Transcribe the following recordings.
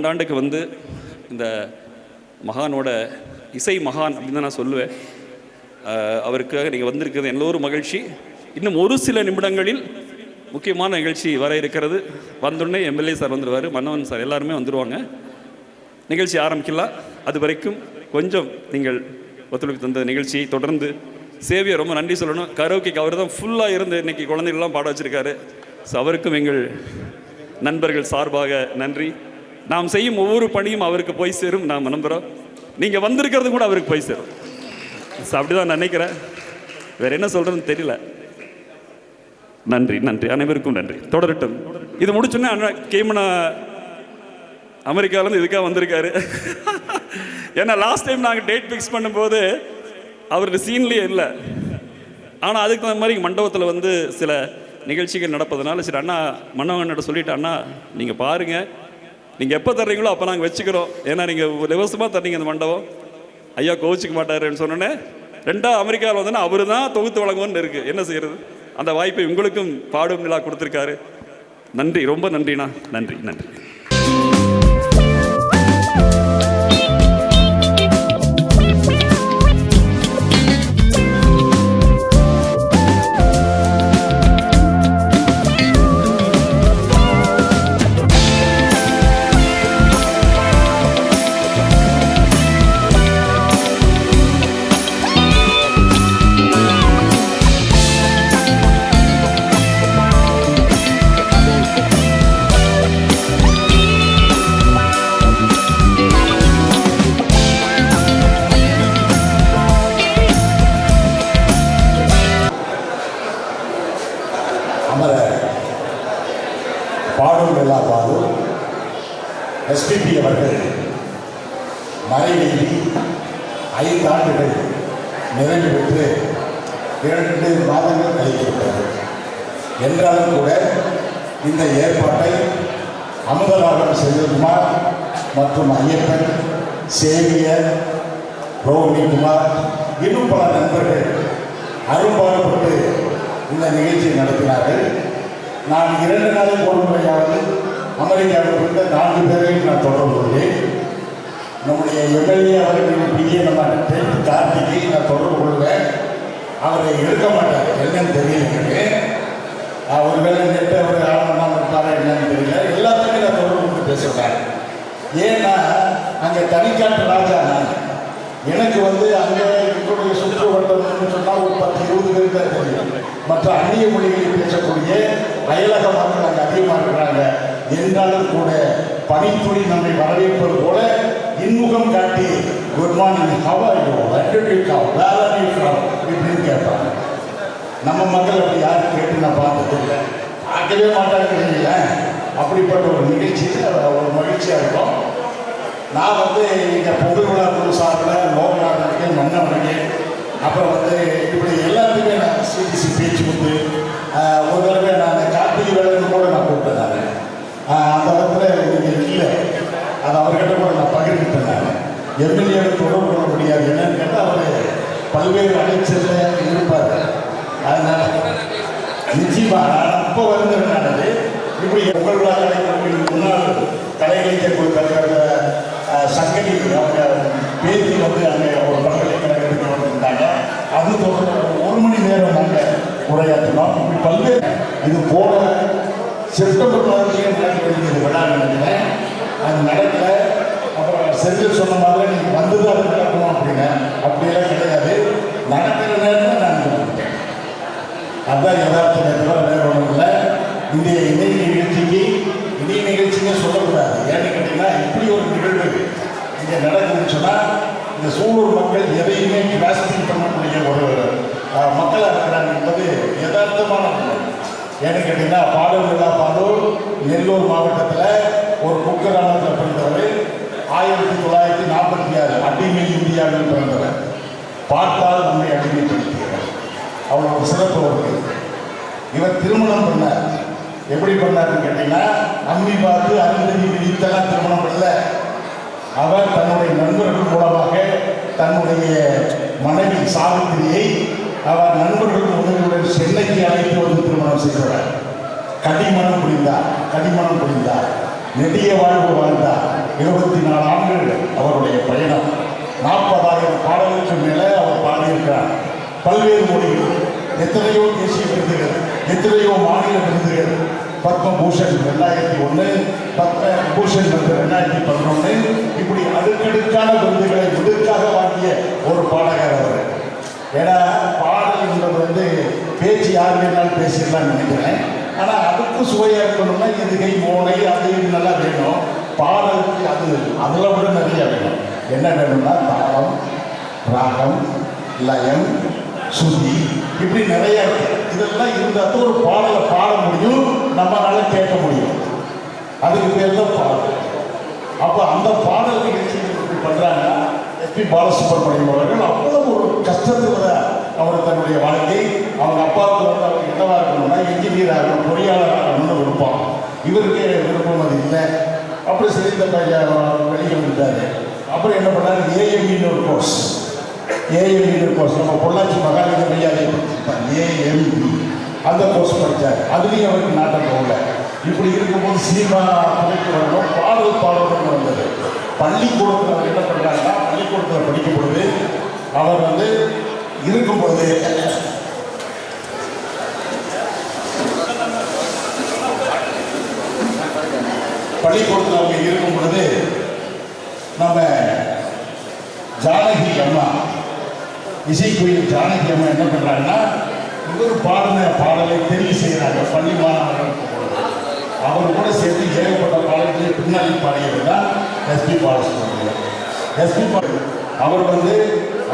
ஆண்டாண்டுக்கு வந்து இந்த மகானோட இசை மகான் அப்படின்னு தான் நான் சொல்லுவேன். அவருக்காக நீங்கள் வந்திருக்கிறது எல்லோரும் மகிழ்ச்சி. இன்னும் ஒரு சில நிமிடங்களில் முக்கியமான நிகழ்ச்சி வர இருக்கிறது. வந்தோடனே எம்எல்ஏ சார் வந்துடுவார், மன்னவன் சார் எல்லாருமே வந்துடுவாங்க. நிகழ்ச்சி ஆரம்பிக்கலாம். அது வரைக்கும் கொஞ்சம் நீங்கள் ஒத்துழைப்பு தந்த நிகழ்ச்சியை தொடர்ந்து சேவியை ரொம்ப நன்றி சொல்லணும். கரோக்கிக்கு அவர் தான் ஃபுல்லாக இருந்து இன்றைக்கி குழந்தைகள்லாம் பாட வச்சுருக்காரு. ஸோ அவருக்கும் எங்கள் நண்பர்கள் சார்பாக நன்றி. நாம் செய்யும் ஒவ்வொரு பணியும் அவருக்கு போய் சேரும் நாம் நம்புகிறோம். நீங்கள் வந்திருக்கிறது கூட அவருக்கு போய் சேரும். ஸோ அப்படி தான் நினைக்கிறேன். வேறு என்ன சொல்கிறதுன்னு தெரியல. நன்றி நன்றி, அனைவருக்கும் நன்றி. தொடரட்டும். இது முடிச்சோன்னே அண்ணா கேமனா அமெரிக்காவிலேருந்து இதுக்காக வந்திருக்காரு. ஏன்னா லாஸ்ட் டைம் நாங்கள் டேட் ஃபிக்ஸ் பண்ணும்போது அவருக்கு சீன்லேயே இல்லை. ஆனால் அதுக்கு தகுந்த மாதிரி மண்டபத்தில் வந்து சில நிகழ்ச்சிகள் நடப்பதுனால சரி அண்ணா மன்னவன்கிட்ட சொல்லிவிட்டு, அண்ணா நீங்கள் பாருங்கள், நீங்கள் எப்போ தர்றீங்களோ அப்போ நாங்கள் வச்சுக்கிறோம். ஏன்னா நீங்கள் இலவசமாக தர்றீங்க அந்த மண்டபம், ஐயா கோவிச்சிக்க மாட்டாருன்னு சொன்னோன்னே ரெண்டாவது அமெரிக்காவில் வந்தோன்னா அவர் தான் தொகுத்து வழங்குவோன்னு இருக்குது. என்ன செய்கிறது? அந்த வாய்ப்பை உங்களுக்கும் பாடும் நிலா கொடுத்துருக்காரு. நன்றி, ரொம்ப நன்றிண்ணா. நன்றி நன்றி. பாடும் எல்லா பாடும் எஸ்பிபி அவர்கள் மறைநீதி 5 ஆண்டுகள் நிறைவு பெற்று 2 மாதங்கள் கழித்திருக்கிறது. என்றாலும் கூட இந்த ஏற்பாட்டை அமுதராகம் செல்வகுமார் மற்றும் ஐயப்பன், சேவியர், ரோஹிணிகுமார் இன்னும் பல நண்பர்கள் அரும்பாடுபட்டு இந்த நிகழ்ச்சியை நடத்தினார்கள். நான் 2 நாளைக்கு ஒரு முறையாவது அமெரிக்காவில் இருந்த 4 பேரையும் நான் தொடர்பு கொள்வேன். நம்முடைய எம்எல்ஏ அவர்களின் பிஏ நம்ம கார்த்திகை நான் தொடர்பு கொள்வேன். அவரை எடுக்க மாட்டார், என்னன்னு தெரியல. ஒருவேளை நெட்டு அவர் ஆரம்பம் இருப்பாரா என்னன்னு தெரியல. எல்லாத்தையுமே நான் தொடர்பு கொண்டு பேசுகிறேன். ஏன்னா அங்கே தனிக்காட்டு ராஜா நான். எனக்கு வந்து அங்கே என்னுடைய சுற்று வட்டம்னு சொன்னால் ஒரு 10-20 பேர் தான் தெரியும். மற்ற அந்நிய மொழிகளில் பேசக்கூடிய அயலக மக்கள் அங்கே அதிகமாக இருக்கிறாங்க. என்றாலும் கூட பணித்துறை நம்மை வரவேற்பது போல இன்முகம் காட்டி good morning, how are you, where are you from இப்படின்னு கேட்பாங்க. நம்ம மக்கள் அப்படி யாரும் கேட்டு நான் பார்த்ததில்லை, பார்க்கவே மாட்டாங்க. இல்லை அப்படிப்பட்ட ஒரு நிகழ்ச்சியில் ஒரு மகிழ்ச்சியாக இருக்கும். நான் வந்து இங்கே பொங்கல் விழா குழு சார்பில் லோகநாதனுக்கு, மன்னவனுக்கு, அப்புறம் வந்து இப்படி எல்லாத்துக்குமே நான் சிடிசி பேச்சு கொடுத்து ஒரு தடவை நான் கார்த்திகை வேலைன்னு கூட நான் கூப்பிட்டேன். அந்த இடத்துல நீங்கள் இல்லை, அது அவர்கிட்ட கூட நான் பகிர்ந்துட்டேன். எம்எல்ஏ தொடர்பு கொள்ள முடியாது. என்னன்னு கேட்டால் அவர் பல்வேறு அமைச்சரில் இருப்பார். அதனால் நிச்சயமாக நான் அப்போ வந்திருந்தானது இப்படி பொங்கல் விழா கலைஞர்கள் முன்னாள் கலைஞர் கொடுத்த சங்கடி அவங்க பேசி வந்து அங்கே ஒரு பல்கலைக்கழகத்துக்கு வந்திருந்தாங்க. அது தொடர்ந்து 1 மணி நேரம் நாங்கள் உரையாற்றினோம். இப்படி பல்வேறு இது போல செப்டம்பர் மாதத்திலேயே நடக்க வேண்டியது விழா நினைக்கிறேன். அது நடக்கல. அப்புறம் செந்தில் சொன்ன மாதிரி நீங்கள் வந்து தான் அது நடக்கணும் அப்படின்னு அப்படியெல்லாம் கிடையாது. நடக்கிற நேரத்தில் நான் கொடுத்தேன். அதுதான் யதார்த்தமே தவிர வேறு ஒன்றும் இல்லை. இந்திய இணை நிகழ்ச்சின்னு சொல்லக்கூடாது. ஏன்னு கேட்டீங்கன்னா இப்படி ஒரு நிகழ்வு இங்கே நடக்குதுன்னு சொன்னால் இந்த சூலூர் மக்கள் எதையுமே கிராஸ்பிங் பண்ணக்கூடிய ஒரு மக்களாக இருக்கிறாங்க என்பது யதார்த்தமான ஒன்று. ஏன்னு கேட்டிங்கன்னா பாடல் விழா பாடூர் நெல்லூர் மாவட்டத்தில் ஒரு குக்கிராமத்தில் பிறந்தவர். 1946 அடிமை இந்தியாவில் பிறந்தவர். பார்த்தால் நம்மை அடிமைப்படுத்துகிறார். அவரோட சிறப்பு இருக்கு. இவர் திருமணம் பண்ணார். எப்படி பண்ணாருன்னு கேட்டீங்கன்னா அம்மி பார்த்து அருந்ததி விதித்தெல்லாம் திருமணம் பண்ணல. அவர் தன்னுடைய நண்பர்கள் மூலமாக தன்னுடைய மனைவி சாவித்திரியை அவர் நண்பர்கள் உதவியுடன் சென்னைக்கு அழைத்து வந்து திருமணம் செய்கிறார். கடிமணம் புரிந்தார். நெடிய வாழ்வு வாழ்ந்தார். 24 ஆண்டுகள் அவருடைய பயணம். 40,000 பாடலுக்கு மேலே அவர் பாடியிருக்கிறார். பல்வேறு மொழிகள், எத்தனையோ தேசிய விருதுகள், எத்தனையோ மாநில விருதுகள். பத்மபூஷன் 2001, பத்மபூஷன் 2011, இப்படி அடுக்கடுக்கான விருதுகளை விடுக்காக வாங்கிய ஒரு பாடகர் அவர். ஏன்னா பாடல் என்பது பேச்சு யார் வேணாலும் பேசிடலாம்னு நினைக்கிறேன். ஆனால் அதுக்கு சுவையாக இருக்கணும்னா இதுகை மோனை அது நல்லா வேணும். பாடலுக்கு அதில் விட நிறைய வேணும். என்ன வேணும்னா தாளம், ராகம், லயம், சுதி, இப்படி நிறைய இருக்கு. இதெல்லாம் இருந்தால் தான் ஒரு பாடலை பாட முடியும், நம்மளால கேட்க முடியும். அதுக்கு பேர் தான் பாடல். அப்போ அந்த பாடல் நிகழ்ச்சிகள் இப்படி பண்ணுறாங்க. எஸ்பி பாலசுப்ரமணியம் அவர்கள் அவ்வளவு ஒரு கஷ்டத்தில் அவர் தன்னுடைய வாழ்க்கை, அவங்க அப்பாவுக்கு அவர் என்னவா இருக்கணும்னா இன்ஜினியர் ஆகணும், பொறியாளர் ஆகணும்னு விருப்பம். இவருக்கு விருப்பம் அது இல்லை. அப்படி சரி இந்த வெளியே வந்துட்டாரு. அப்புறம் என்ன பண்ணாரு, ஏஎம்இன்னு ஒரு கோர்ஸ், நம்ம பொள்ளாச்சி மகாலிங்க மையாவை படிச்சிருப்பாங்க, ஏஎம்பி அந்த கோர்ஸ் படித்தார். அதுலேயும் அவருக்கு நாட்டம் போகல. இப்படி இருக்கும்போது சினிமா துறைக்கு வரணும், பாடணும்னு வந்தது. பள்ளிக்கூடத்தில் அவர் என்ன பண்ணுறாங்கன்னா, பள்ளிக்கூடத்தில் படிக்கும் பொழுது அவர் இருக்கும் பொழுது பள்ளிக்கூடத்தில் அவங்க இருக்கும் பொழுது நம்ம ஜானகி அம்மா, இசைக்குயில் ஜானகி அம்மா என்ன பண்ணுறாங்கன்னா, இவர் பாடின பாடலை தெரிவு செய்கிறாங்க பள்ளி மாணவர்களுக்கு பொழுது. அவர் கூட சேர்த்து ஏகப்பட்ட பாடல்களை பின்னாடி பாடியவர் தான் எஸ்பி பாலசுப்ரமணியம். எஸ்பி அவர்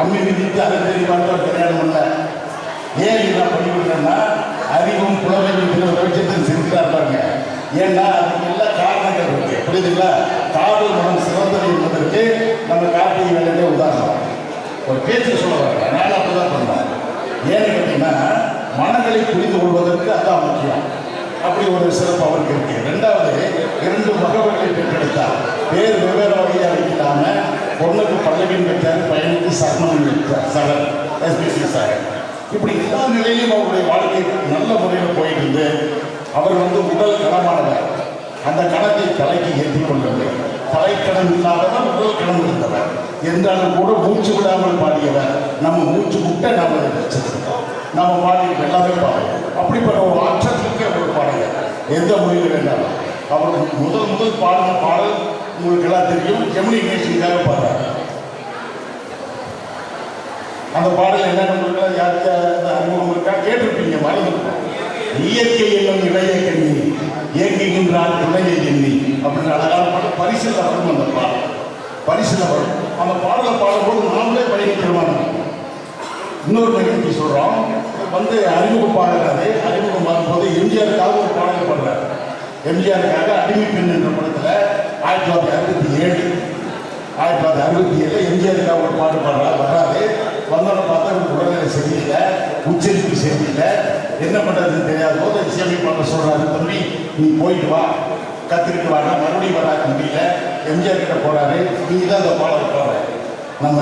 அம்மி விதித்து அதை தெரிவார்கள் கல்யாணம் பண்ண. ஏன் இதை பண்ணிவிட்டேன்னா, அறிவும் புலமையும் வெளிச்சத்தில் செஞ்சுட்டாங்க. ஏன்னா அதுக்கு எல்லா காரணங்கள் இருக்கு, புரியுதுங்களா? காதல் மனம் சிறந்தது என்பதற்கு நம்ம கார்த்திகை வேலையே உதாரணம். ஒரு பேச்சு சொல்ல வர்றாங்க, அதனால அப்படிதான் பண்ணோம். ஏன்னு கேட்டீங்கன்னா, மனங்களை புரிந்து கொள்வதற்கு அதான் முக்கியம். அப்படி ஒரு சிறப்பு அவருக்கு இருக்கு. ரெண்டாவது, 2 மகள்களை பெற்றெடுத்தார். பேர் வெவ்வேறு வகையாக வைக்கலாம, பொண்ணுக்கு பல்லவின் வைத்தார், பையனுக்கு சரணம் வைத்தார், சரண் எஸ்பிசி சார். இப்படி எல்லா நிலையிலும் அவருடைய வாழ்க்கை நல்ல முறையில் போயிட்டு இருந்து அவர் உடல் கனமானவர். அந்த கணத்தை தலைக்கு ஏற்றி கொண்டவர். தலைக்கணம் இல்லாதவர், உடல் கணம் இருந்தவர். என்றாலும் கூட மூச்சு விடாமல் பாடியவர். நம்ம மூச்சு விட்ட நாம வச்சிருக்கோம், நம்ம பாடி எல்லாமே பாடுவோம். அப்படிப்பட்ட ஒரு ஆற்றத்திற்கு அவர் பாடுகிறார். எந்த மொழியில் வேண்டாலும் அவர் முதல் பாடின பாடல் உங்களுக்கு எல்லாம் தெரியும், ஜெமினி நேஷனுக்காக பாடுறார். அந்த பாடல் என்ன நம்மளுக்கு யாருக்கு அறிமுகம் இருக்கா கேட்டிருப்பீங்க, மறந்துருக்கோம். இயற்கை என்னும் இளைய கண்ணி இயங்குகின்றால் துணையை எண்ணி அப்படின்னு அழகான பாடல். பரிசில் வரும் அந்த பாடல், பரிசில் வரும். அந்த பாடலை பாடும்போது நாமளே பயணிக்கிறோம். இன்னொரு நிகழ்ச்சி சொல்கிறோம், அறிமுகம் பாடுறாரு. அறிமுகம் பாடும்போது எம்ஜிஆருக்காக ஒரு பாடல் பாடுறாரு. எம்ஜிஆருக்காக அடிமை பெண் என்ற படத்தில் 1967 எம்ஜிஆருக்காக ஒரு பாட்டு பாடுறாரு. வராது, வந்தோட பார்த்தா உடல்நிலை சரியில்லை, உச்சரிப்பு சரியில்லை, என்ன பண்ணுறதுன்னு தெரியாத போது இசையமைப்பாளர் சொல்கிறாரு, தம்பி நீ போயிட்டு வா, கற்றுக்கிட்டு வாங்க. மறுபடியும் வராக்க முடியல, எம்ஜிஆர் கிட்ட போகிறாரு. நீ தான் அந்த பாடல் பாடுற. நம்ம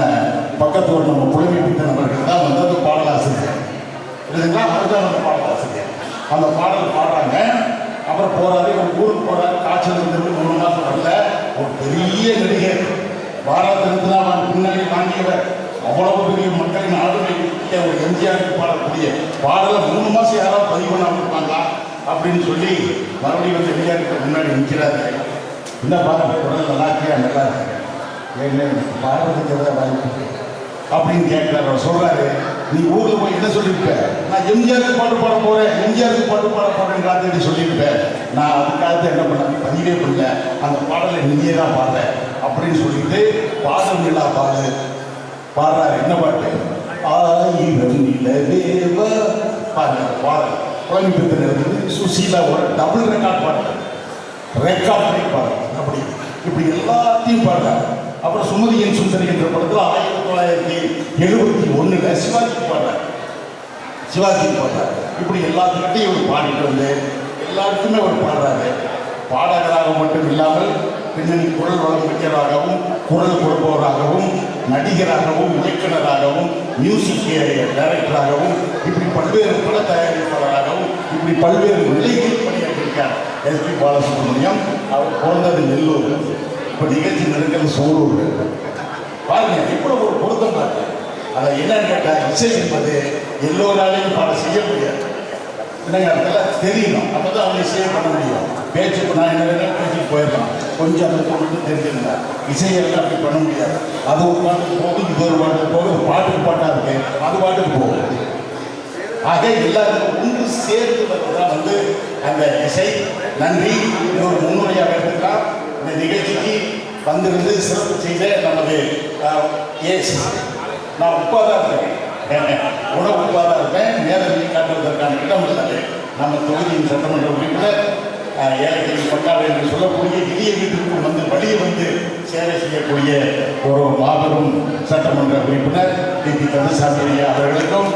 பக்கத்தோடு நம்ம புலமை பித்த நபர்கள் தான் அந்த பாடலாசிரியர் இல்லைங்களா, அவர் தான் நம்ம பாடலாசிரியர். அந்த பாடல் பாடுறாங்க. அப்புறம் போகிறாரு, ஒரு ஊருக்கு போகிறாரு. காய்ச்சல் இருந்து 3 மாதம் வரல. ஒரு பெரிய நடிகர், பாரதத்திலிருந்து தான் முன்னாடி வாங்கியவர். அவ்வளவு பெரிய மக்களின் ஆளுமை ஒரு எம்ஜிஆருக்கு பாடக்கூடிய பாடலை 3 மாதம் யாராவது பதிவு பண்ணாமல் இருப்பாங்களா அப்படின்னு சொல்லி மறுபடியும் எம்ஜிஆருக்கு முன்னாடி நிற்கிறாரு. என்ன பாருங்க, குரல் நல்லா இருக்கியா, நல்லா இருக்கு, ஏன்னு பாடுறதுக்கு வாய்ப்பு அப்படின்னு கேட்கிறார். அவர் சொல்றாரு, நீ ஊரில் போய் என்ன சொல்லியிருப்ப? நான் எம்ஜிஆருக்கு பாட்டு பாட போறேன், எம்ஜிஆருக்கு பாட்டு பாட போறேன் ராத்திரி சொல்லியிருப்பேன். நான் அதுக்காக என்ன பண்ண பதிவே பண்ணல, அந்த பாடலை நீயே தான் பாடுற அப்படின்னு சொல்லிட்டு பாடல் நிலா பாடுறாரு. என்ன பாட்டு? 1000 நிலவேவ பாருங்க. பாடல் குழந்தை சுசீலா ஒரு டபுள் ரெக்கார்ட் பாடுறாரு, ரெக்கார்ட் பண்ணி பாடுறாரு. அப்படி இப்படி எல்லாத்தையும் பாடுறாரு. அப்புறம் சுமதியின் சுந்தரி என்ற படத்தில் 1971 சிவாஜி பாடுறாரு. இப்படி எல்லாத்துக்கிட்டையும் ஒரு பாடிட்டு எல்லாருக்குமே ஒரு பாடுறாரு. பாடகராக மட்டும் இல்லாமல் பின்னணி குரல் வளம் மிக்கவராகவும், குரல் கொடுப்பவராகவும், நடிகராகவும், இயக்குநராகவும், மியூசிக் டைரக்டராகவும், இப்படி பல்வேறு பட தயாரிப்பாளராகவும், இப்படி பல்வேறு நிலைகளில் பணியாற்றியிருக்கார் எஸ்பி பாலசுப்ரமணியம். அவர் பிறந்தது நெல்லூர், இப்போ நிகழ்ச்சி நடக்கிறது சோழூர். பாருங்க இவ்வளவு ஒரு பொருத்தம் பாருங்க. அதை என்னன்னு கேட்டால், இசை என்பது எல்லோராலையும் பாட செய்ய முடியாது. என்னங்க அதெல்லாம் தெரியணும், அப்போ தான் அவங்க இசையை பண்ண முடியும். பேச்சு இப்போ நான் என்ன வேணாலும் பேச்சுக்கு போயிடலாம், கொஞ்சம் அதை மட்டும் தெரிஞ்சுருந்தா இசையெல்லாம் அப்படி பண்ண முடியாது. அது ஒரு பாட்டுக்கு போகும், இது ஒரு பாட்டுக்கு போகும், பாட்டுக்கு பாட்டாக இருக்கு, அது பாட்டுக்கு போகும். ஆக எல்லாருக்கும் ஒன்று சேர்ந்து தான் அந்த இசை. நன்றி. இன்னொரு முன்னுரையாக எடுத்துக்கலாம். இந்த நிகழ்ச்சிக்கு வந்திருந்து சிறப்பு செய்த நமது நான் உப்பாதான் இருக்கேன், உணவு உப்பாதான் இருக்கேன். நேரடியை காட்டுவதற்கான இடம் உள்ளது. நம்ம தொகுதியின் சட்டமன்ற உறுப்பினர் ஏழைகளின் பங்காளி என்று சொல்லக்கூடிய எளிய வீட்டிற்குள் வழியை சேவை செய்யக்கூடிய ஒரு மாபெரும் சட்டமன்ற உறுப்பினர் டிபி கந்தசாமி அவர்களுக்கும்,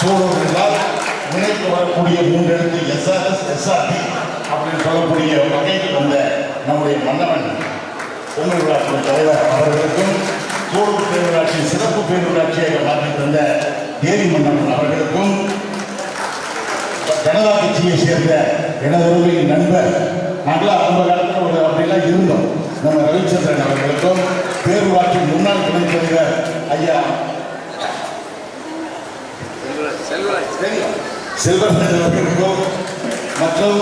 சூழல் என்றால் நினைத்து வரக்கூடிய 3 எழுத்து SRS SRT அப்படின்னு சொல்லக்கூடிய வகையில் வந்த நம்முடைய மன்னவன் பொம்மை விழாக்குழு தலைவர் அவர்களுக்கும், சூழல் பேரூராட்சி சிறப்பு பேரூராட்சியாக மாற்றி தந்த தேவி மன்னவன் அவர்களுக்கும், ஜனதா கட்சியை சேர்ந்த எனதருமை நண்பர், நாங்களாம் அந்த காலத்தில் ஒரு அப்படிலாம் இருந்தோம், நம்ம ரவிச்சந்திரன் அவர்களுக்கும், பேரூராட்சி முன்னாள் துணைத் தலைவர் ஐயா செல்வராஜ் அவர்களுக்கும், மற்றும்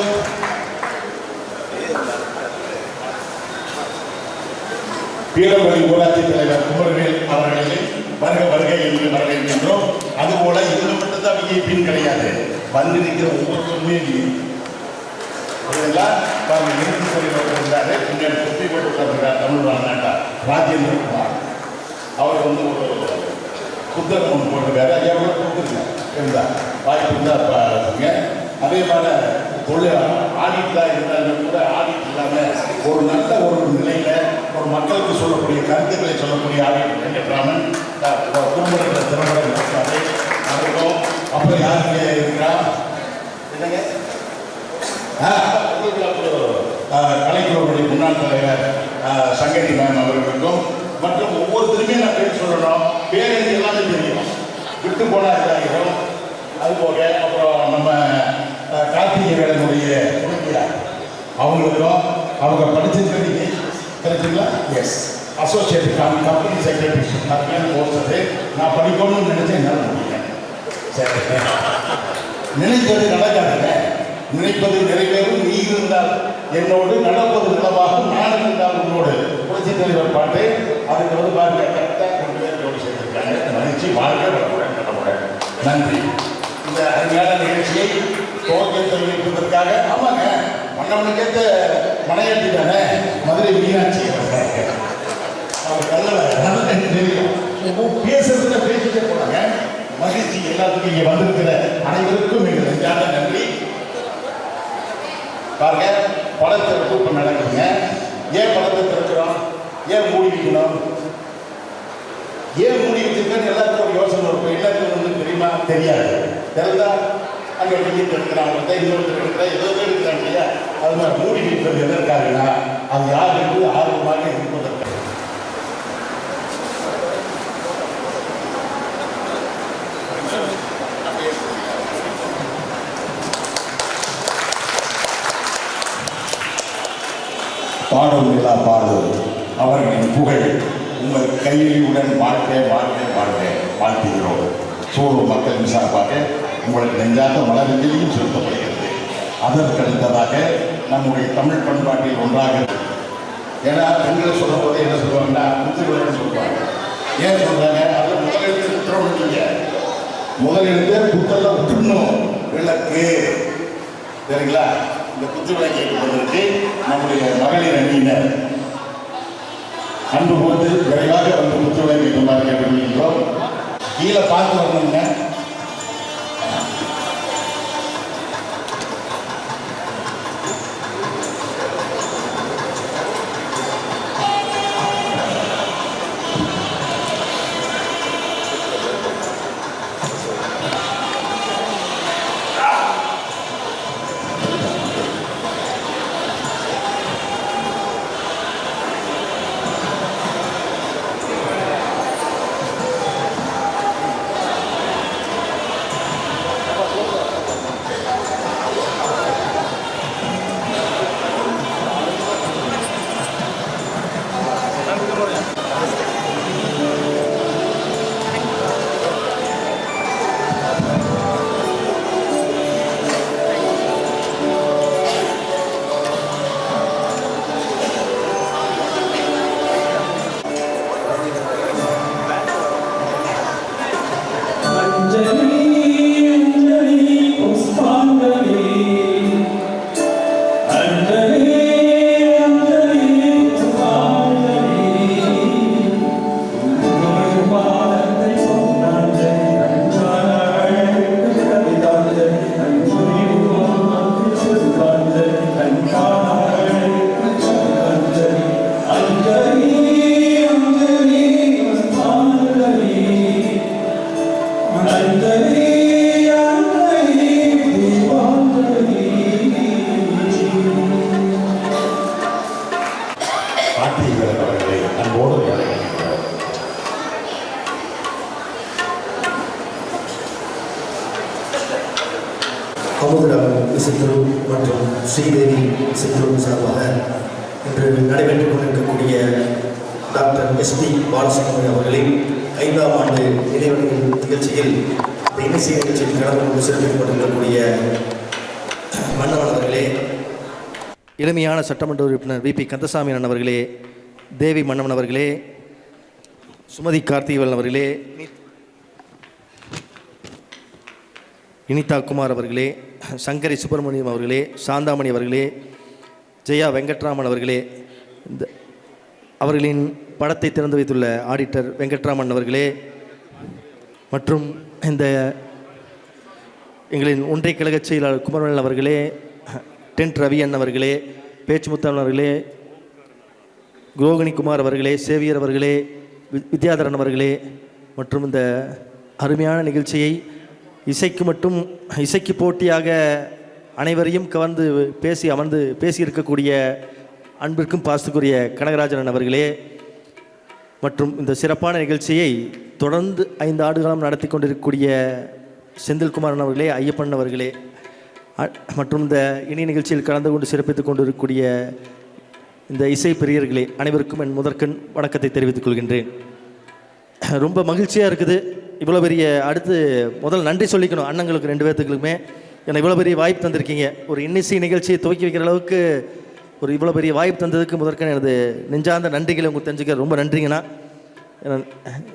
பீடமொழி ஊராட்சி தலைவர் குமரவேல் அவர்களை வருக வருகை என்று வரவேற்கின்றோம். அதுபோல இதில் மட்டும்தான் விஐபின்னு கிடையாது, வந்து நிற்கிற ஒவ்வொருத்தருமே இதெல்லாம் இறுதி தலைவர் இருந்தாரு. பின்னாடி சுற்றி போட்டு தமிழ் வாழ்நாட்டா ராஜேந்திர குமார் அவர் ஒரு புத்தகம் ஒன்று போட்டிருக்காரு. ஐயா கூட கொடுத்துருங்க இருந்தால் வாய்ப்பு இருந்தால் பாருங்க. அதே மாதிரி தொழில் ஆடிட்டாக இருந்தாலும் கூட ஆடிட் இல்லாமல் ஒரு நல்ல ஒரு நிலையில் ஒரு மக்களுக்கு சொல்லக்கூடிய கருத்துக்களை சொல்லக்கூடிய ஆடிட் வெங்கட்ராமன் குடும்பத்தில் திறம்பட நடத்தாரு அதுக்கும். அப்புறம் யாருக்கு இருக்கிறா என்னங்க கலைக்குழுவுடைய முன்னாள் தலைவர் சங்கரி மேம் அவர்களுக்கும், மற்றும் ஒவ்வொருத்தருமே நான் பேர் சொல்லணும். பேர் எனக்கு எல்லாமே தெரியும், விட்டு போனால் இதாகிடும். அதுபோக அப்புறம் நம்ம கார்த்திகை வேலனுடைய குழந்தையார் அவங்களுக்கும், அவங்க படிச்சிருக்கிறது கிடைச்சிங்களா? எஸ், அசோசியேட் கம்பெனி செக்ரட்டரிஷிப் நிறைய போகிறது. நான் படிக்கணும்னு நினைச்சேன், என்னால் முடியல. சரி, நினைத்தது நடக்காதுங்க. நினைப்பது நிறைவேறும். நீ இருந்தால் என்னோடு, நடப்பது நிலவாகும். நான் இருந்தால் உன்னோடு. புரட்சி தலைவர் பாட்டு. அதுக்கு பாருங்க கரெக்டாக கொண்டு போய் ஜோடி செய்திருக்காங்க. மகிழ்ச்சி, வாழ்க வளமுடன், நலமுடன். நன்றி. இந்த அருமையான நிகழ்ச்சியை துவக்கத்தை வைப்பதற்காக, ஆமாங்க, மன்னவனுக்கேற்ற மனையாட்டி தானே மதுரை மீனாட்சி அவர் கல்லவ தெரியும். பேசுறதுல பேசிட்டே போனாங்க. மகிழ்ச்சி. எல்லாத்துக்கும் இங்கே வந்திருக்கிற அனைவருக்கும் எங்கள் நெஞ்சான நன்றி. பாருங்க, படத்தை இப்போ நடக்குதுங்க. ஏன் படத்தை திறக்கிறோம்? ஏன் மூடி வைக்கணும்? ஏன் மூடி வச்சிருக்கேன்னு எல்லாத்துக்கும் ஒரு யோசனை இருக்கும். எல்லாத்துக்கும் வந்து தெரியுமா? தெரியாது. தெரிந்தா அங்கே வெளியே எடுக்கிறாங்க, இன்னொருத்தர் எடுக்கிறா, ஏதோ எடுக்கிறாங்க இல்லையா? அது மாதிரி மூடி வைப்பது எதற்காகனா, அது யாருக்கு ஆர்வமாக இருப்பதற்கு. பாடும் இல்லா பாடு அவர்களின் புகழ் உங்கள் கையிலுடன் வாழ்க்கை வாழ்க்கை வாழ்க்கை வாழ்த்துகிறோம். சூழல் மக்களின் சார்பாக உங்களுக்கு நெஞ்சாத மலரஞ்சலியும் செலுத்தப்படுகிறது. அதற்கு அடுத்ததாக நம்முடைய தமிழ் பண்பாட்டில் ஒன்றாக, ஏன்னா பெண்கள் சொல்லும் போது என்ன சொல்லுவாங்கன்னா புத்திரன்னு சொல்லுவாங்க. ஏன் சொல்றாங்க? அதில் முதலெழுத்து புத்திரம் இல்லைங்க. முதலெழுத்து புத்தரில் விட்டுணும் விளக்கு, சரிங்களா? இந்த குத்துவிளக்கை கேட்பதற்கு நம்முடைய மகளிர் அணியினர் அன்பு போது விரைவாக வந்து குத்துவிளக்கை கேட்குமாறு கேட்டுக்கொள்கின்றோம். கீழே பார்த்து வரணுங்க. ஸ்ரீதேவி சிற்றூர் சார்பாக இன்று நடைபெற்றுக் கொண்டிருக்கக்கூடிய டாக்டர் எஸ்பி பாலசுப்ரமணியம் அவர்களின் 5ஆம் ஆண்டு நினைவு நிகழ்ச்சியில் இசை நிகழ்ச்சியில் கலந்து கொண்டு சிறப்பித்துக் கொண்டிருக்கக்கூடிய மன்னவன் அவர்களே, இளமையான சட்டமன்ற உறுப்பினர் விபி கந்தசாமி அண்ணன் அவர்களே, தேவி மன்னவன் அவர்களே, சுமதி கார்த்திகவன் அவர்களே, இனிதா குமார் அவர்களே, சங்கரி சுப்பிரமணியம் அவர்களே, சாந்தாமணி அவர்களே, ஜெயா வெங்கட்ராமன் அவர்களே, இந்த அவர்களின் படத்தை திறந்து வைத்துள்ள ஆடிட்டர் வெங்கட்ராமன் அவர்களே, மற்றும் இந்த எங்களின் ஒன்றிய கழக செயலாளர் குமரவேல் அவர்களே, டென்ட் ரவி அண்ணன் அவர்களே, பேச்சுமுத்தன் அவர்களே, குரோகிணி குமார் அவர்களே, சேவியர் அவர்களே, வித்யாதரன் அவர்களே, மற்றும் இந்த அருமையான நிகழ்ச்சியை இசைக்கு போட்டியாக அனைவரையும் கவர்ந்து அமர்ந்து பேசியிருக்கக்கூடிய அன்பிற்கும் பாசத்துக்குரிய கனகராஜன் அவர்களே, மற்றும் இந்த சிறப்பான நிகழ்ச்சியை தொடர்ந்து 5 ஆண்டுகாலம் நடத்தி கொண்டிருக்கக்கூடிய செந்தில்குமாரன் அவர்களே, ஐயப்பன் அவர்களே, மற்றும் இந்த இணைய நிகழ்ச்சியில் கலந்து கொண்டு சிறப்பித்துக் கொண்டிருக்கக்கூடிய இந்த இசை பிரியர்களே அனைவருக்கும் என் முதற்கண் வணக்கத்தை தெரிவித்துக் கொள்கின்றேன். ரொம்ப மகிழ்ச்சியாக இருக்குது. இவ்வளோ பெரிய முதல் நன்றி சொல்லிக்கணும் அண்ணங்களுக்கு 2 பேர்த்துக்களுமே. ஏன்னா இவ்வளோ பெரிய வாய்ப்பு தந்திருக்கீங்க. ஒரு இன்னிசை நிகழ்ச்சியை துவக்கி வைக்கிற அளவுக்கு இவ்வளோ பெரிய வாய்ப்பு தந்ததுக்கு முதற்கண் எனது நெஞ்சார்ந்த நன்றிகளை உங்களுக்கு தெரிஞ்சுக்க ரொம்ப நன்றிங்கண்ணா.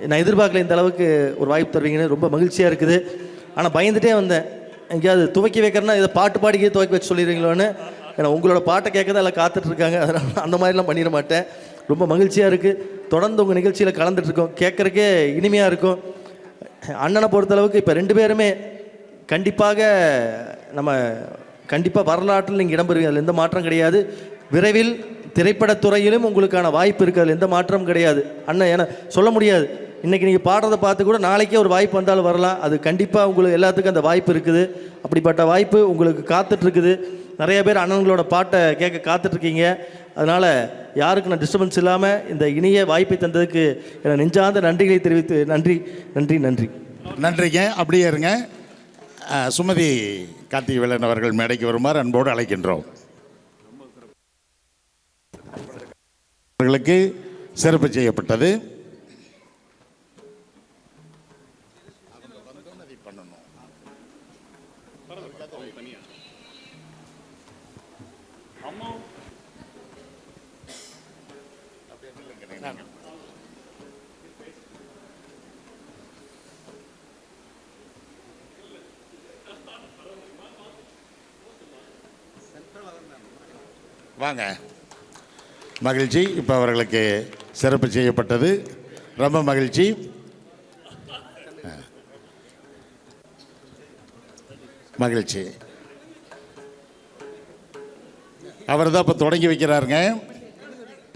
நான் எதிர்பார்க்கல இந்த அளவுக்கு ஒரு வாய்ப்பு தருவீங்கன்னு. ரொம்ப மகிழ்ச்சியாக இருக்குது. ஆனால் பயந்துகிட்டே வந்தேன், எங்கேயாவது துவக்கி வைக்கிறேன்னா இதை பாட்டு பாடிக்கே துவக்கி வச்சு சொல்லிடுவீங்களோன்னு. ஏன்னா உங்களோட பாட்டை கேட்க தான் எல்லாம் காத்துட்ருக்காங்க. அதனால் அந்த மாதிரிலாம் பண்ணிட மாட்டேன். ரொம்ப மகிழ்ச்சியாக இருக்குது. தொடர்ந்து உங்கள் நிகழ்ச்சியில் கலந்துட்டுருக்கோம். கேட்குறக்கே இனிமையாக இருக்கும். அண்ணனை பொறுத்தளவுக்கு இப்போ 2 பேருமே கண்டிப்பாக வரலாற்றில் நீங்கள் இடம்பெறுவீங்க. அதில் எந்த மாற்றம் கிடையாது. விரைவில் திரைப்படத்துறையிலும் உங்களுக்கான வாய்ப்பு இருக்குது. அதில் எந்த மாற்றமும் கிடையாது. அண்ணன் ஏன்னா சொல்ல முடியாது, இன்றைக்கி நீங்கள் பாடுறதை பார்த்து கூட நாளைக்கே ஒரு வாய்ப்பு வந்தாலும் வரலாம். அது கண்டிப்பாக உங்களுக்கு எல்லாத்துக்கும் அந்த வாய்ப்பு இருக்குது. அப்படிப்பட்ட வாய்ப்பு உங்களுக்கு காத்துட்ருக்குது. நிறைய பேர் அண்ணன்களோட பாட்டை கேட்க காத்துட்ருக்கீங்க. அதனால் யாருக்கு நான் டிஸ்டர்பன்ஸ் இல்லாமல் இந்த இனிய வாய்ப்பை தந்ததுக்கு என நெஞ்சார்ந்த நன்றிகளை தெரிவித்து நன்றிங்க. அப்படியே இருங்க. சுமதி கார்த்திகவேலன் அவர்கள் மேடைக்கு வருமாறு அன்போடு அழைக்கின்றோம். அவர்களுக்கு சிறப்பு செய்யப்பட்டது. வாங்க, மகிழ்ச்சி. இப்போ அவர்களுக்கு சிறப்பு செய்யப்பட்டது. ரொம்ப மகிழ்ச்சி. மகிழ்ச்சி. அவர் தான் இப்போ தொடங்கி வைக்கிறாருங்க.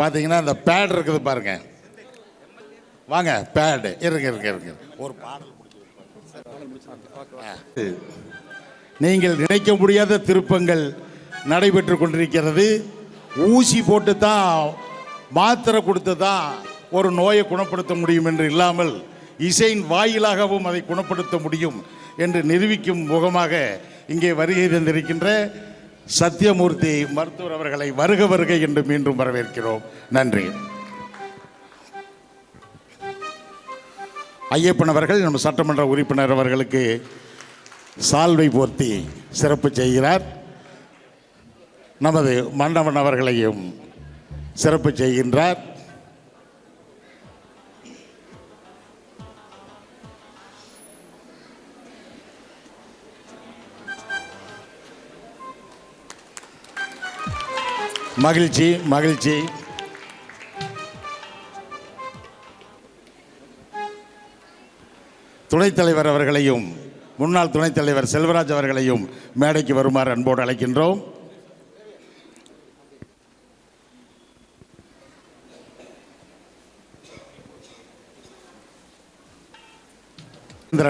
பார்த்தீங்கன்னா அந்த பேட் இருக்குது பாருங்க. வாங்க, பேடு இருங்க. ஒரு பாடல் நீங்கள் நினைக்க முடியாத திருப்பங்கள் நடைபெற்று கொண்டிருக்கிறது. ஊசி போட்டு தான் மாத்திரை கொடுத்து தான் ஒரு நோயை குணப்படுத்த முடியும் என்று இல்லாமல் இசையின் வாயிலாகவும் அதை குணப்படுத்த முடியும் என்று நிரூபிக்கும் முகமாக இங்கே வருகை தந்திருக்கின்ற சத்யமூர்த்தி மருத்துவர் அவர்களை வருக என்று மீண்டும் வரவேற்கிறோம். நன்றி. ஐயப்பன் அவர்கள் நம்ம சட்டமன்ற உறுப்பினர் அவர்களுக்கு சால்வை போர்த்தி சிறப்பு செய்கிறார். நமது மன்னவன் அவர்களையும் சிறப்பு செய்கின்றார். மகிழ்ச்சி. துணைத் தலைவர் அவர்களையும் முன்னாள் துணைத் தலைவர் செல்வராஜ் அவர்களையும் மேடைக்கு வருமாறு அன்போடு அழைக்கின்றோம்.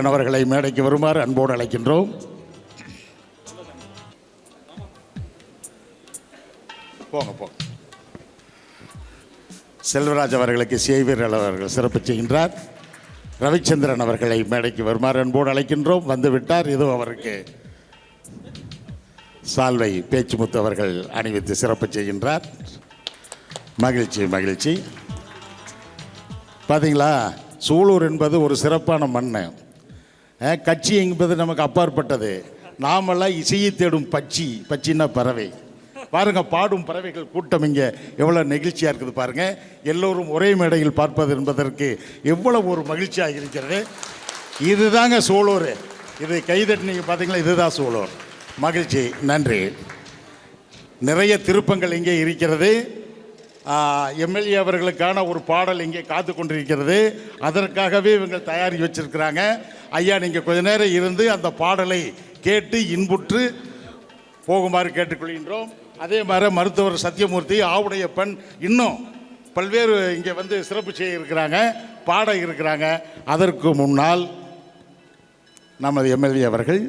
அவர்களை மேடைக்கு வருமாறு அன்போடு அழைக்கின்றோம். போங்க. செல்வராஜ் அவர்களுக்கு சேவியர் அவர்கள் சிறப்பு செய்கின்றார். ரவிச்சந்திரன் அவர்களை மேடைக்கு வருமாறு அன்போடு அழைக்கின்றோம். வந்துவிட்டார். இதோ அவருக்கு சால்வை பேச்சுமுத்து அவர்கள் அணிவித்து சிறப்பு செய்கின்றார். மகிழ்ச்சி மகிழ்ச்சி. பார்த்தீங்களா, சூலூர் என்பது ஒரு சிறப்பான மண். கட்சி என்பது நமக்கு அப்பாற்பட்டது. நாமெல்லாம் இசையை தேடும் பச்சின்னா பறவை. பாருங்க, பாடும் பறவைகள் கூட்டம் இங்கே எவ்வளோ நெகிழ்ச்சியாக இருக்குது பாருங்க. எல்லோரும் ஒரே மேடையில் பார்ப்பது என்பதற்கு எவ்வளவு ஒரு மகிழ்ச்சியாக இருக்கிறது. இதுதாங்க சூலூர். இது கைதட்டி நீங்கள் பார்த்தீங்களா, இதுதான் சூலூர். மகிழ்ச்சி, நன்றி. நிறைய திருப்பங்கள் இங்கே இருக்கிறது. எம்எல்ஏ அவர்களுக்கான ஒரு பாடல் இங்கே காத்து கொண்டிருக்கிறது. அதற்காகவே இவங்க தயாரி வச்சிருக்கிறாங்க. ஐயா, நீங்கள் கொஞ்ச நேரம் இருந்து அந்த பாடலை கேட்டு இன்புற்று போகுமாறு கேட்டுக்கொள்கின்றோம். அதே மாதிரி மருத்துவர் சத்தியமூர்த்தி, ஆவுடையப்பன், இன்னும் பல்வேறு இங்கே வந்து சிறப்பு செய்ய இருக்கிறாங்க, பாட இருக்கிறாங்க. அதற்கு முன்னால் நமது எம்எல்ஏ அவர்கள்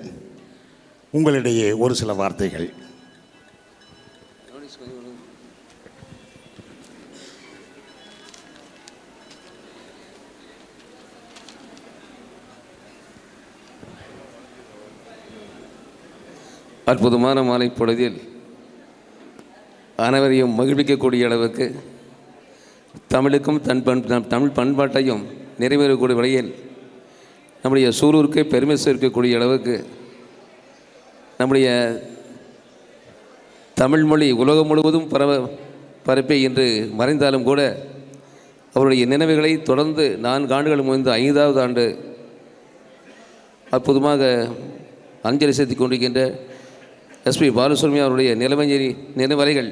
உங்களிடையே ஒரு சில வார்த்தைகள். அற்புதமான மாலை பொழுதில் அனைவரையும் மகிழ்விக்கக்கூடிய அளவுக்கு தமிழுக்கும் தமிழ் பண்பாட்டையும் நிறைவேறக்கூடிய வகையில் நம்முடைய சூலூருக்கே பெருமை சேர்க்கக்கூடிய அளவுக்கு நம்முடைய தமிழ் மொழி உலகம் முழுவதும் பரப்பி என்று மறைந்தாலும் கூட அவருடைய நினைவுகளை தொடர்ந்து 4 ஆண்டுகள் முடிந்து 5வது ஆண்டு அற்புதமாக அஞ்சலி செலுத்திக் கொண்டிருக்கின்ற எஸ்பி பாலசுப்ரமணியம் அவருடைய நினைவலைகள்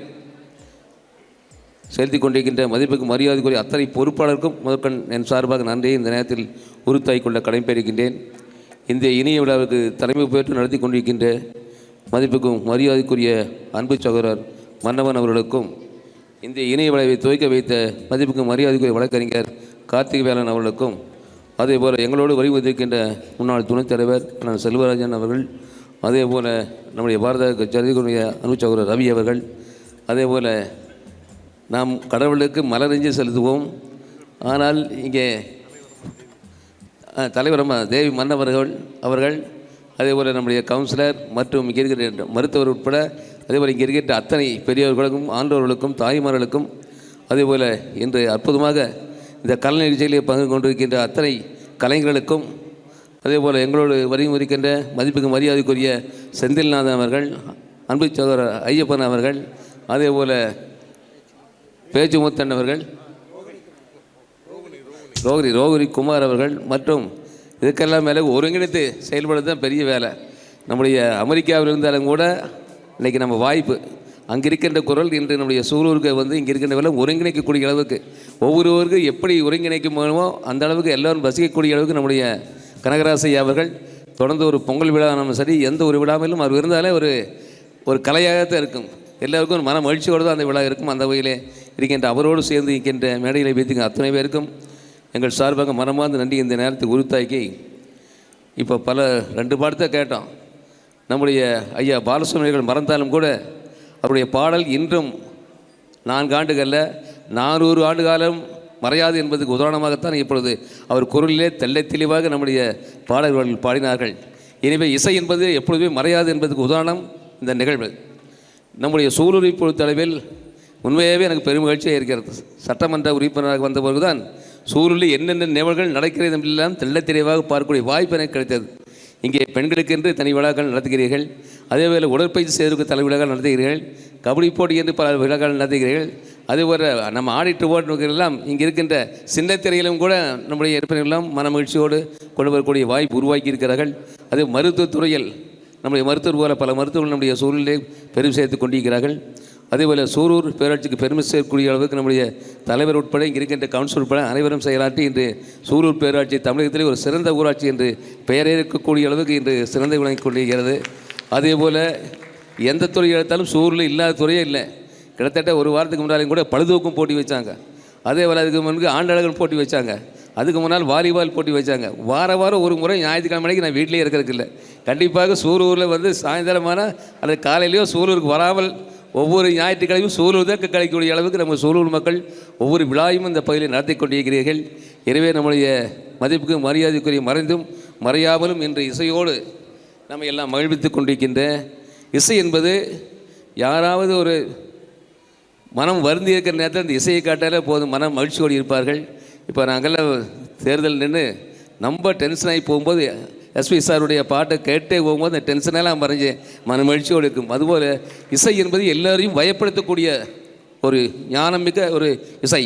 செலுத்திக் கொண்டிருக்கின்ற மதிப்புக்கு மரியாதைக்குரிய அத்தனை பொறுப்பாளருக்கும் முதற்கண் என் சார்பாக நன்றியை இந்த நேரத்தில் உறுத்தாய் கொள்ள கடமைப்பெறுகின்றேன். இந்த இனிய விழாவுக்கு தலைமை பெற்று நடத்தி கொண்டிருக்கின்ற மதிப்புக்கும் மரியாதைக்குரிய அன்பு சகோதரர் மன்னவன் அவர்களுக்கும், இந்த இணைய விழாவை துவக்க வைத்த மதிப்புக்கும் மரியாதைக்குரிய வழக்கறிஞர் கார்த்திக் வேலன் அவர்களுக்கும், அதேபோல் எங்களோடு வழிவந்திருக்கின்ற முன்னாள் துணைத் தலைவர் செல்வராஜன் அவர்கள், அதேபோல் நம்முடைய பாரத ஜனதிகளுடைய அன்பு சகோதரர் ரவி அவர்கள், அதேபோல் நாம் கடவுளுக்கு மலரஞ்சு செலுத்துவோம். ஆனால் இங்கே தலைவர் தேவி மன்னவர்கள் அவர்கள், அதேபோல் நம்முடைய கவுன்சிலர் மற்றும் இங்கே இருக்கிற மருத்துவர் உட்பட, அதேபோல் இங்கே இருக்கின்ற அத்தனை பெரியவர்களுக்கும் ஆண்டோர்களுக்கும் தாய்மார்களுக்கும், அதேபோல் இன்று அற்புதமாக இந்த கலை நிகழ்ச்சிகளில் பங்கு கொண்டிருக்கின்ற அத்தனை கலைஞர்களுக்கும், அதேபோல் எங்களோடு வரிமுறிக்கின்ற மதிப்புக்கு மரியாதைக்குரிய செந்தில்நாதன் அவர்கள், அன்பு சகோதரர் ஐயப்பன் அவர்கள், அதேபோல் பேச்சுமுத்தன் அவர்கள், ரோகிணி குமார் அவர்கள் மற்றும் இதுக்கெல்லாம் மேலே ஒருங்கிணைத்து செயல்படுறது தான் பெரிய வேலை. நம்முடைய அமெரிக்காவில் இருந்தாலும் கூட இன்றைக்கி நம்ம வாய்ப்பு அங்கே இருக்கின்ற குரல் இன்று நம்முடைய சூலூருக்கு வந்து இங்கே இருக்கின்ற வேலை ஒருங்கிணைக்கக்கூடிய அளவுக்கு, ஒவ்வொருவருக்கும் எப்படி ஒருங்கிணைக்க முடியுமோ அந்த அளவுக்கு எல்லோரும் வசிக்கக்கூடிய அளவுக்கு நம்முடைய கனகராசையா அவர்கள் தொடர்ந்து ஒரு பொங்கல் விழா நம்ம சரி எந்த ஒரு விழாவிலும் அவர் இருந்தாலே ஒரு கலையாகத்தான் இருக்கும். எல்லாருக்கும் ஒரு மன மகிழ்ச்சியோடு தான் அந்த விழா இருக்கும். அந்த வகையிலே இருக்கின்ற அவரோடு சேர்ந்து இருக்கின்ற மேடைகளை வைத்துங்க அத்தனை பேருக்கும் எங்கள் சார்பாக மனமார்ந்த நன்றி இந்த நேரத்துக்கு உறுத்தாக்கி, இப்போ 2 பாடத்தை கேட்டோம். நம்முடைய ஐயா பாலசுப்ரமணியர்கள் மறந்தாலும் கூட அவருடைய பாடல் இன்றும் 4 ஆண்டுகளில் 400 ஆண்டு காலம் மறையாது என்பதுக்கு உதாரணமாகத்தான் இப்பொழுது அவர் குரலிலே தெள்ளத் தெளிவாக நம்முடைய பாடல்கள் பாடினார்கள். எனவே இசை என்பது எப்பொழுதுமே மறையாது என்பதுக்கு உதாரணம் இந்த நிகழ்வு. நம்முடைய சூலூரை பொறுத்தளவில் உண்மையாகவே எனக்கு பெரும் மகிழ்ச்சியாக இருக்கிறது. சட்டமன்ற உறுப்பினராக வந்த பிறகுதான் சூலூரில் என்னென்ன நிகழ்வுகள் நடக்கிறது எல்லாம் தெள்ளத் தெளிவாக பார்க்கக்கூடிய வாய்ப்பு எனக்கு கிடைத்தது. இங்கே பெண்களுக்கென்று தனி விழாக்கள் நடத்துகிறீர்கள், அதேபோல் உடற்பயிற்சி செய்வதற்கு தலை விழாக்கள் நடத்துகிறீர்கள், கபடி போட்டி என்று பல விழாக்கள் நடத்துகிறீர்கள், அதேபோல் நம்ம ஆடிட்டு ஓட்டுநர்களெல்லாம் இங்கே இருக்கின்ற சின்ன திரையிலும் கூட நம்முடைய இருப்பினர்களெல்லாம் மன மகிழ்ச்சியோடு கொண்டு வரக்கூடிய வாய்ப்பு உருவாக்கி இருக்கிறார்கள். அதே மருத்துவத்துறையில் நம்முடைய மருத்துவர் போல பல மருத்துவர்கள் நம்முடைய சூழலிலே பெருமை சேர்த்து கொண்டிருக்கிறார்கள். அதேபோல் சூலூர் பேராட்சிக்கு பெருமை சேர்க்கக்கூடிய அளவுக்கு நம்முடைய தலைவர் உட்பட இங்கே இருக்கின்ற கவுன்சில் உட்பட அனைவரும் செயலாற்றி இன்று சூலூர் பேராட்சி தமிழகத்திலே ஒரு சிறந்த ஊராட்சி என்று பெயரே இருக்கக்கூடிய அளவுக்கு இன்று சிறந்த விளங்கி கொண்டிருக்கிறது. அதேபோல் எந்த துறை எடுத்தாலும் சூலூரில் இல்லாத துறையே இல்லை. கிட்டத்தட்ட ஒரு வாரத்துக்கு முன்னாலும் கூட பழுதூக்கும் போட்டி வச்சாங்க. அதேபோல் அதுக்கு முன்பு ஆண்டழகன் போட்டி வச்சாங்க. அதுக்கு முன்னால் வாலிபால் போட்டி வச்சாங்க. வாரம் ஒரு முறை ஞாயிற்றுக்கிழமைக்கு நான் வீட்டிலே இருக்கிறதுக்கு இல்லை. கண்டிப்பாக சூலூரில் வந்து சாயந்தரமான அல்லது காலையிலையோ சூலூருக்கு வராமல் ஒவ்வொரு ஞாயிற்றுக்கிழமையும் சூலூர் தான் கிடைக்கக்கூடிய அளவுக்கு நம்ம சூலூர் மக்கள் ஒவ்வொரு விழாவும் இந்த பகுதியில் நடத்தி கொண்டிருக்கிறீர்கள். எனவே நம்முடைய மதிப்புக்கு மரியாதைக்குரிய மறைந்தும் மறையாமலும் இன்று இசையோடு நம்ம எல்லாம் மகிழ்வித்து கொண்டிருக்கின்ற இசை என்பது யாராவது ஒரு மனம் வருந்தி இருக்கிற நேரத்தில் அந்த இசையை காட்டாலே போதும், மனம் மகிழ்ச்சியோடு இருப்பார்கள். இப்போ நாங்கள்லாம் தேர்தல் நின்று ரொம்ப டென்ஷன் ஆகி போகும்போது எஸ்பி சாருடைய பாட்டை கேட்டே போகும்போது அந்த டென்ஷனெல்லாம் மறைஞ்சு மன மகிழ்ச்சியோடு இருக்கும். அதுபோல் இசை என்பது எல்லோரையும் பயப்படுத்தக்கூடிய ஒரு ஞானமிக்க ஒரு இசை.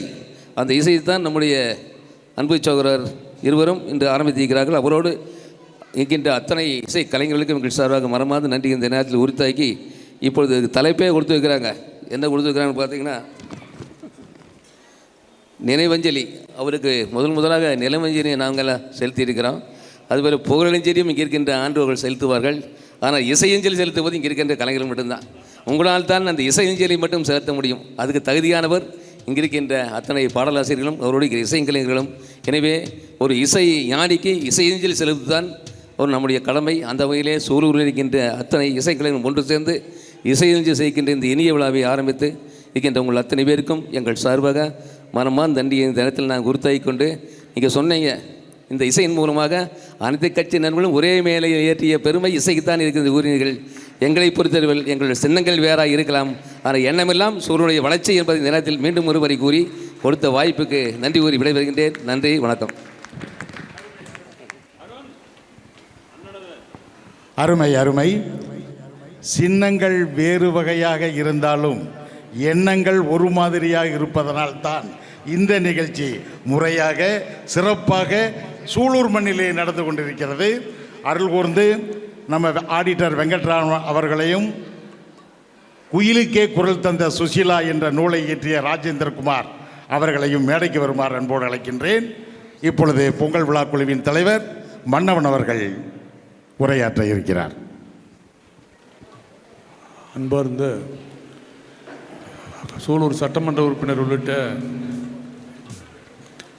அந்த இசை தான் நம்முடைய அன்பு சகோதரர் இருவரும் இன்று ஆரம்பித்திருக்கிறார்கள். அவரோடு இருக்கின்ற அத்தனை இசை கலைஞர்களுக்கும் எங்கள் சார்பாக மறமாத நன்றி இந்த நேரத்தில் உரித்தாக்கி இப்பொழுது தலைப்பே கொடுத்து வைக்கிறாங்க. என்ன கொடுத்து வைக்கிறாங்கன்னு பார்த்தீங்கன்னா, நினைவஞ்சலி. அவருக்கு முதலாக நிலவஞ்சலியை நாங்கள் செலுத்தியிருக்கிறோம். அதுபோல் புகழஞ்சலியும் இங்கே இருக்கின்ற ஆண்டவர்கள் செலுத்துவார்கள். ஆனால் இசையஞ்சலி செலுத்துவது இங்கே இருக்கின்ற கலைஞர்கள் மட்டும்தான். உங்களால் தான் அந்த இசையஞ்சலி மட்டும் செலுத்த முடியும். அதுக்கு தகுதியானவர் இங்கே இருக்கின்ற அத்தனை பாடலாசிரியர்களும் அவருடைய இசைக்கலைஞர்களும். எனவே ஒரு இசை ஞானிக்கு இசையஞ்சலி செலுத்துதான் ஒரு நம்முடைய கடமை. அந்த வகையிலே சூலூரில் இருக்கின்ற அத்தனை இசைக்கலைஞரும் ஒன்று சேர்ந்து இசையஞ்சலி செய்கின்ற இந்த இனிய விழாவை ஆரம்பித்து இருக்கின்ற உங்கள் அத்தனை பேருக்கும் எங்கள் சார்பாக மனமான நன்றியை இந்த இடத்தில் நான் குருத்தாகி கொண்டு, நீங்கள் சொன்னீங்க இந்த இசையின் மூலமாக அனைத்து கட்சி நண்பர்களும் ஒரே மேலே ஏற்றிய பெருமை இசைக்குத்தான் இருக்கிறது கூறினீர்கள். எங்களை பொறுத்தவர்கள் எங்களுடைய சின்னங்கள் வேறாக இருக்கலாம், ஆனால் எண்ணமெல்லாம் சூரியனுடைய வளர்ச்சி என்பதை இந்த நேரத்தில் மீண்டும் ஒருவரை கூறி கொடுத்த வாய்ப்புக்கு நன்றி கூறி விடைபெறுகின்றேன். நன்றி, வணக்கம். அருமை அருமை. சின்னங்கள் வேறு வகையாக இருந்தாலும் எண்ணங்கள் ஒரு மாதிரியாக இருப்பதனால் தான் இந்த நிகழ்ச்சி முறையாக சிறப்பாக சூலூர் மண்ணிலே நடந்து கொண்டிருக்கிறது. அருள் கூர்ந்து நம்ம ஆடிட்டர் வெங்கட்ராமன் அவர்களையும், குயிலுக்கே குரல் தந்த சுசீலா என்ற நூலை இயற்றிய ராஜேந்திரகுமார் அவர்களையும் மேடைக்கு வருமாறு அன்போடு அழைக்கின்றேன். இப்பொழுது பொங்கல் விழா குழுவின் தலைவர் மன்னவன் அவர்கள் உரையாற்ற இருக்கிறார். அன்பார்ந்த சூலூர் சட்டமன்ற உறுப்பினர் உள்ளிட்ட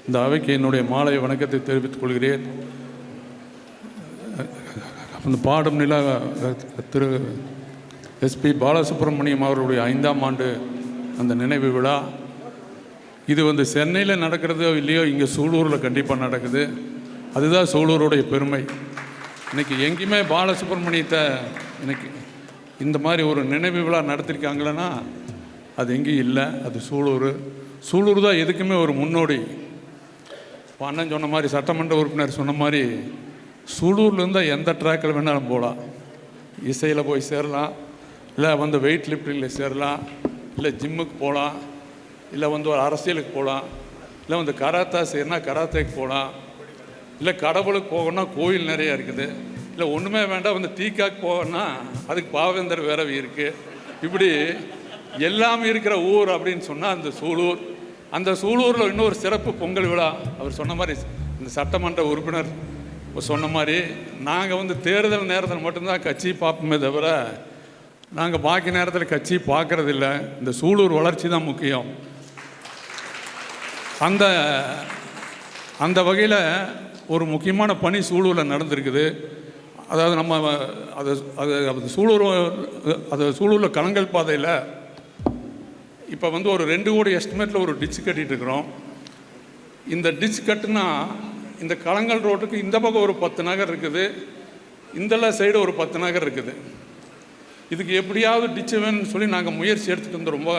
இந்த அவைக்கு என்னுடைய மாலை வணக்கத்தை தெரிவித்துக் கொள்கிறேன். அந்த பாடும் நிலா திரு எஸ்பி பாலசுப்ரமணியம் அவருடைய 5ஆம் ஆண்டு அந்த நினைவு விழா இது சென்னையில் நடக்கிறதோ இல்லையோ, இங்கே சூலூரில் கண்டிப்பாக நடக்குது. அதுதான் சூலூருடைய பெருமை. இன்றைக்கி எங்கேயுமே பாலசுப்ரமணியத்தை இன்னைக்கு இந்த மாதிரி ஒரு நினைவு விழா நடத்திருக்காங்களன்னா அது எங்கேயும் இல்லை. அது சூலூர் தான் எதுக்குமே ஒரு முன்னோடி. இப்போ அண்ணன் சொன்ன மாதிரி, சட்டமன்ற உறுப்பினர் சொன்ன மாதிரி, சூலூரில் இருந்தால் எந்த ட்ராக்கில் வேணாலும் போகலாம். இசையில் போய் சேரலாம், இல்லை வெயிட் லிஃப்டிங்கில் சேரலாம், இல்லை ஜிம்முக்கு போகலாம், இல்லை ஒரு அரசியலுக்கு போகலாம், இல்லை கராத்தா செய்யணும்னா கராத்தேக்கு போகலாம், இல்லை கடவுளுக்கு போகணும்னா கோயில் நிறையா இருக்குது, இல்லை ஒன்றுமே வேண்டாம் தீக்காக்கு போகணும்னா அதுக்கு பாவேந்தர் வேறவி இருக்குது. இப்படி எல்லாம் இருக்கிற ஊர் அப்படின்னு சொன்னால் அந்த சூலூர். அந்த சூலூரில் இன்னொரு சிறப்பு பொங்கல் விழா. அவர் சொன்ன மாதிரி, இந்த சட்டமன்ற உறுப்பினர் சொன்ன மாதிரி, நாங்கள் தேர்தல் நேரத்தில் மட்டும்தான் கட்சி பார்ப்போமே தவிர நாங்கள் பாக்கி நேரத்தில் கட்சி பார்க்கறதில்ல. இந்த சூலூர் வளர்ச்சி தான் முக்கியம். அந்த வகையில் ஒரு முக்கியமான பணி சூலூரில் நடந்திருக்குது. அதாவது நம்ம அது சூலூரில் கலங்கல் பாதையில் இப்போ ஒரு 2 கோடி எஸ்டிமேட்டில் ஒரு டிச் கட்டிகிட்டு இருக்கிறோம். இந்த டிச் கட்டுனா இந்த கலங்கல் ரோட்டுக்கு இந்த பக்கம் ஒரு 10 நகர் இருக்குது, இந்த சைடு ஒரு 10 நகர் இருக்குது. இதுக்கு எப்படியாவது டிச்சு வேணும்னு சொல்லி நாங்கள் முயற்சி எடுத்துகிட்டு வந்தோம். ரொம்ப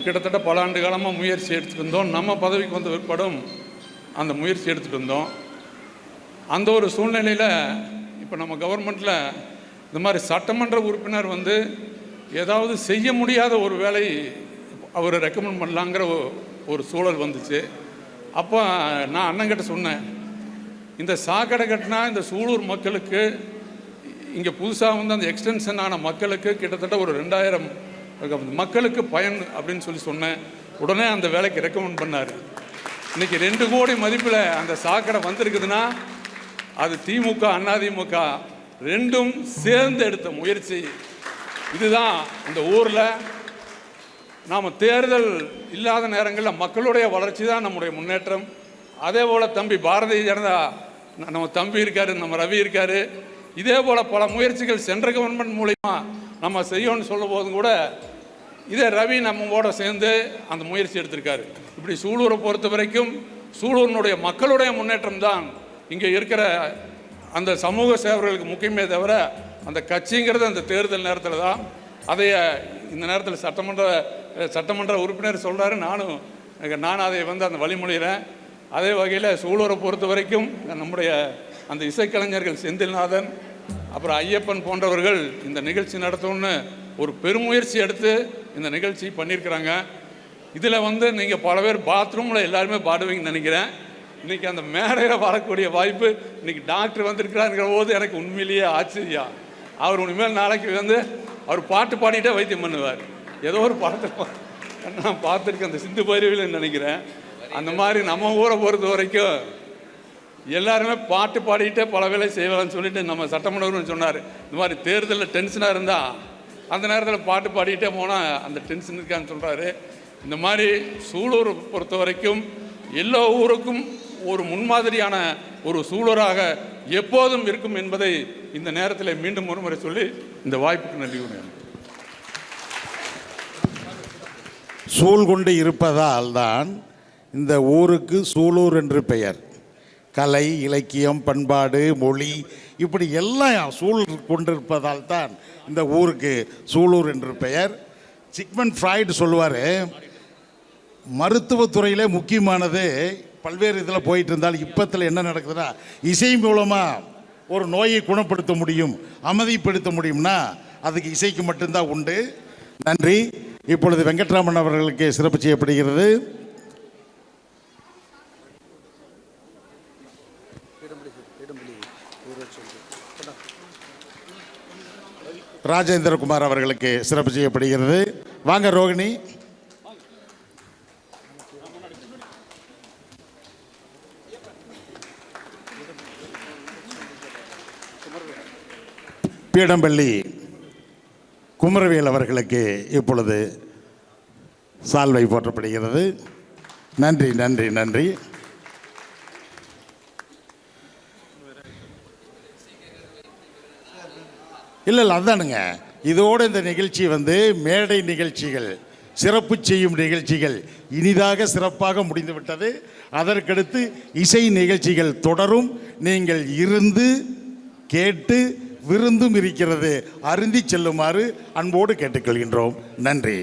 கிட்டத்தட்ட பல ஆண்டு காலமாக முயற்சி எடுத்துகிட்டு இருந்தோம். நம்ம பதவிக்கு வந்த பிற்பாடும் அந்த முயற்சி எடுத்துகிட்டு இருந்தோம். அந்த ஒரு சூழ்நிலையில் இப்போ நம்ம கவர்மெண்ட்டில் இந்த மாதிரி சட்டமன்ற உறுப்பினர் ஏதாவது செய்ய முடியாத ஒரு வேலை அவர் ரெக்கமெண்ட் பண்ணலாங்கிற ஒரு சூழல் வந்துச்சு. அப்போ நான் அண்ணங்கிட்ட சொன்னேன், இந்த சாக்கடை கட்டினா இந்த சூலூர் மக்களுக்கு, இங்கே புதுசாக அந்த எக்ஸ்டென்ஷன் ஆன மக்களுக்கு கிட்டத்தட்ட ஒரு 2000 மக்களுக்கு பயன் அப்படின்னு சொன்னேன். உடனே அந்த வேலைக்கு ரெக்கமெண்ட் பண்ணார். இன்றைக்கி 2 கோடி மதிப்பில் அந்த சாக்கடை வந்திருக்குதுன்னா அது திமுக அதிமுக ரெண்டும் சேர்ந்து எடுத்த முயற்சி. இதுதான் இந்த ஊரில் நாம் தேர்தல் இல்லாத நேரங்களில் மக்களுடைய வளர்ச்சி தான் நம்முடைய முன்னேற்றம். அதே போல் தம்பி பாரதிய ஜனதா நம்ம தம்பி இருக்கார், நம்ம ரவி இருக்கார். இதே போல் பல முயற்சிகள் சென்ற கவர்மெண்ட் மூலமா நம்ம செய்யணும்னு சொல்லும் போதும் கூட இதே ரவி நம்மோட சேர்ந்து அந்த முயற்சி எடுத்திருக்காரு. இப்படி சூலூரை பொறுத்த வரைக்கும் சூலூரினுடைய மக்களுடைய முன்னேற்றம் தான் இங்கே இருக்கிற அந்த சமூக சேவர்களுக்கு முக்கியமே தவிர அந்த கட்சிங்கிறது அந்த தேர்தல் நேரத்தில் தான். அதை இந்த நேரத்தில் சட்டமன்ற உறுப்பினர் சொல்கிறாரு, நான் அதை அந்த வழிமொழிகிறேன். அதே வகையில் சூலூரை பொறுத்த வரைக்கும் நம்முடைய அந்த இசைக்கலைஞர்கள் செந்தில்நாதன் அப்புறம் ஐயப்பன் போன்றவர்கள் இந்த நிகழ்ச்சி நடத்தணும்னு ஒரு பெருமுயற்சி எடுத்து இந்த நிகழ்ச்சி பண்ணியிருக்கிறாங்க. இதில் நீங்கள் பல பேர் பாத்ரூமில் எல்லாருமே பாடுவீங்கன்னு நினைக்கிறேன். இன்றைக்கி அந்த மேடையில் வரக்கூடிய வாய்ப்பு, இன்றைக்கி டாக்டர் வந்திருக்கிறாருங்கிற போது எனக்கு உண்மையிலேயே ஆச்சரியம். அவர் உண்மையில் நாளைக்கு அவர் பாட்டு பாடிட்டே வைத்தியம் பண்ணுவார். ஏதோ ஒரு பாட்டு நான் பார்த்துருக்கேன் அந்த சிந்து பைரவியில் நினைக்கிறேன். அந்த மாதிரி நம்ம ஊரை பொறுத்த வரைக்கும் எல்லாருமே பாட்டு பாடிக்கிட்டே பல வேலை செய்வாங்கன்னு சொல்லிட்டு நம்ம சட்டமன்றம்னு சொன்னார். இந்த மாதிரி தேர்தலில் டென்ஷனாக இருந்தால் அந்த நேரத்தில் பாட்டு பாடிக்கிட்டே போனால் அந்த டென்ஷன் இருக்கான்னு சொல்கிறாரு. இந்த மாதிரி சூலூர் பொறுத்த வரைக்கும் எல்லா ஊருக்கும் ஒரு முன்மாதிரியான ஒரு சூழலாக எப்போதும் இருக்கும் என்பதை இந்த நேரத்தில் மீண்டும் ஒரு முறை சொல்லி இந்த வாய்ப்புக்கு நன்றி கூறுகிறேன். சூழ் கொண்டு இருப்பதால் தான் இந்த ஊருக்கு சூலூர் என்று பெயர். கலை, இலக்கியம், பண்பாடு, மொழி இப்படி எல்லாம் சூழ் கொண்டிருப்பதால் தான் இந்த ஊருக்கு சூலூர் என்று பெயர். சிக்மண்ட் ஃப்ராய்டு சொல்லுவார், மருத்துவத்துறையில் முக்கியமானது பல்வேறு இதில் போயிட்டு இருந்தால் இப்பத்தில் என்ன நடக்குதுன்னா, இசை மூலமாக ஒரு நோயை குணப்படுத்த முடியும், அமைதிப்படுத்த முடியும்னா அதுக்கு இசைக்கு மட்டும்தான் உண்டு. நன்றி. இப்பொழுது வெங்கட்ராமன் அவர்களுக்கு சிறப்பு செய்யப்படுகிறது. ராஜேந்திரகுமார் அவர்களுக்கு சிறப்பு செய்யப்படுகிறது. வாங்க ரோகிணி. பீடம்பள்ளி குமரவேல் அவர்களுக்கு இப்பொழுது சால்வை போற்றப்படுகிறது. நன்றி நன்றி நன்றி. இல்லை அதானுங்க, இதோடு இந்த நிகழ்ச்சி மேடை நிகழ்ச்சிகள், சிறப்பு செய்யும் நிகழ்ச்சிகள் இனிதாக சிறப்பாக முடிந்துவிட்டது. அதற்கடுத்து இசை நிகழ்ச்சிகள் தொடரும். நீங்கள் இருந்து கேட்டு விருந்தும் இருக்கிறது, அருந்தி செல்லுமாறு அன்போடு கேட்டுக்கொள்கின்றோம். நன்றி.